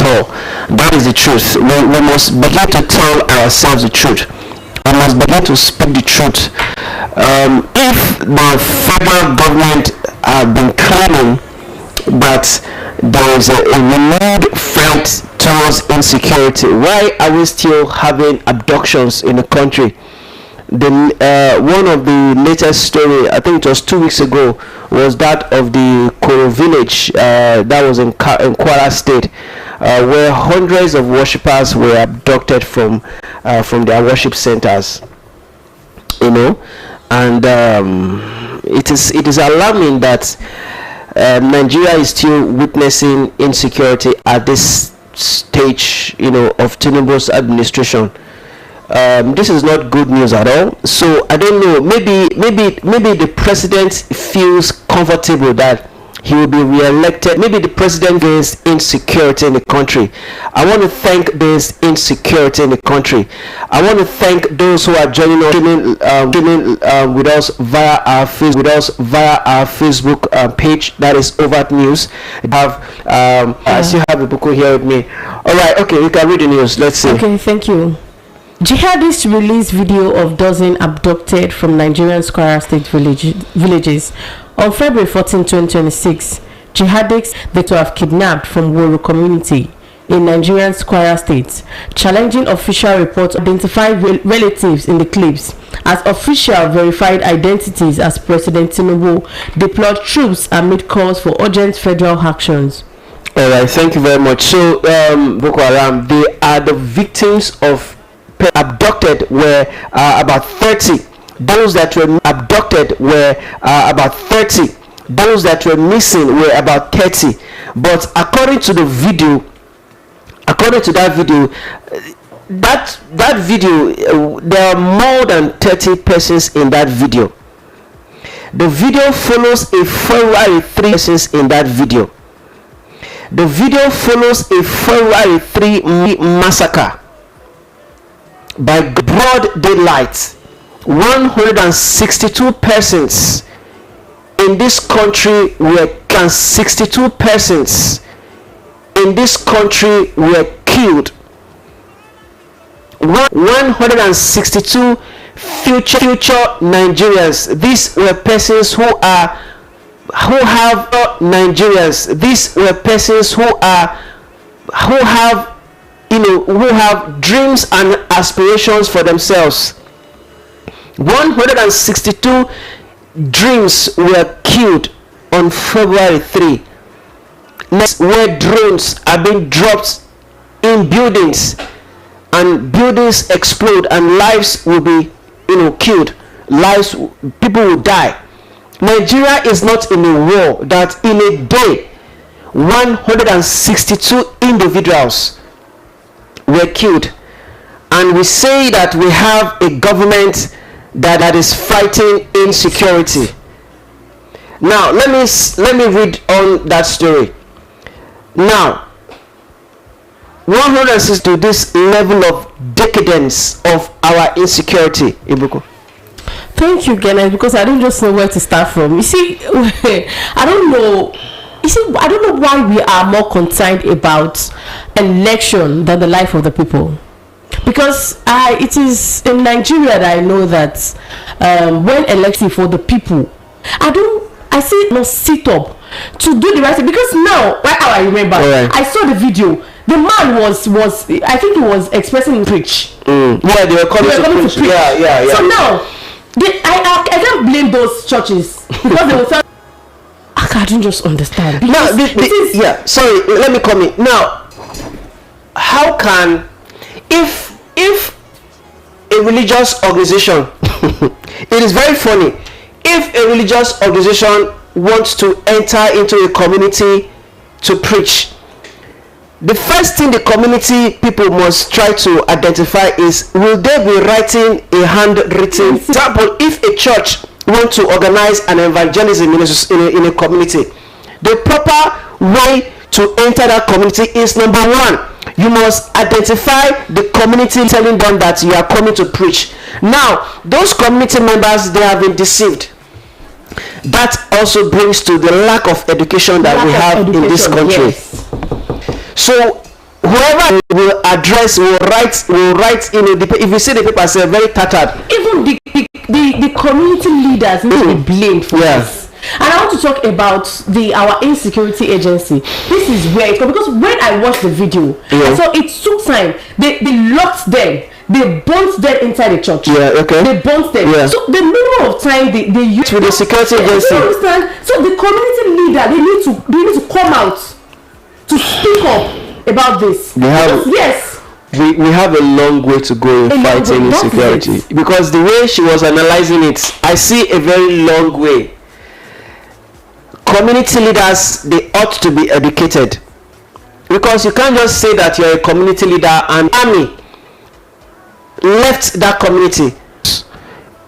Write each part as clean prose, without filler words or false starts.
all. That is the truth. We must begin to tell ourselves the truth. We must begin to speak the truth. If the federal government have been claiming that there is a renewed threat towards insecurity, why are we still having abductions in the country? One of the latest story, I think it was 2 weeks ago, was that of the Koro village that was in Kwara State, where hundreds of worshippers were abducted from their worship centers. And it is alarming that Nigeria is still witnessing insecurity at this stage, of Tinubu's administration. This is not good news at all. So I don't know. Maybe the president feels comfortable that he will be re-elected. Maybe the president feels insecurity in the country. I want to thank this insecurity in the country. I want to thank those who are joining with us via our Facebook page. That is Overt News. I still have the book here with me. All right. Okay, you can read the news. Let's see. Okay, thank you. Jihadists released video of dozen abducted from Nigerian Kwara State villages. On February 14, 2026, jihadists they to have kidnapped from Woro community in Nigerian Kwara State, challenging official reports identified relatives in the clips as official verified identities as President Tinubu deployed troops amid calls for urgent federal actions. All right, thank you very much. So, Boko Haram, they are the victims of abducted were about 30. Those that were abducted were about 30. Those that were missing were about 30. But according to that video, there are more than 30 persons in that video. The video follows a February 3 persons in that video. The video follows a February 3 massacre. By broad daylight, 162 persons in this country were 62 persons in this country were killed. 162 future Nigerians. These were persons who have Nigerians. These were persons who have dreams and aspirations for themselves. 162 dreams were killed on February 3. Next, where drones are being dropped in buildings and buildings explode and lives will be killed. People will die. Nigeria is not in a war that in a day 162 individuals were killed, and we say that we have a government that is fighting insecurity. Now let me read on that story. Now 160 to this level of decadence of our insecurity. Ibuku. Thank you, Kenneth, because I don't just know where to start from. You see, I don't know why we are more concerned about election than the life of the people. Because it is in Nigeria that I know that when electing for the people, I see no sit up to do the right thing. Because now, I remember, right. I saw the video. The man was I think he was expressing preach. Yeah, they were coming to preach. Yeah. So now, I can't blame those churches because they will tell. I don't just understand. Now, sorry, let me come in. Now, how can, if a religious organization, it is very funny, if a religious organization wants to enter into a community to preach, the first thing the community people must try to identify is, will they be writing a handwritten example? If a church want to organize an evangelism in a community, the proper way to enter that community is, number one, you must identify the community, telling them that you are coming to preach. Now, those community members, they have been deceived. That also brings to the lack of education that we have in this country. Yes. So whoever will address will write if you see the paper say very tattered. Even the community leaders need to be blamed for this. And I want to talk about our insecurity agency. This is where it comes, because when I watched the video, so it took time. They locked them. They burnt them inside the church. Yeah, okay. They burnt them. Yeah. So the number of time they used with the security agency. You understand? So the community leader, they need to come out to speak up about this. Yes. We have a long way to go in fighting insecurity, because the way she was analyzing it, I see a very long way. Community leaders, they ought to be educated, because you can't just say that you're a community leader and army left that community.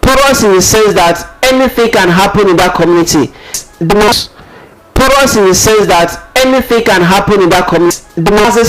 Porous in the sense that anything can happen in that community. Porous in the sense that anything can happen in that community. The masses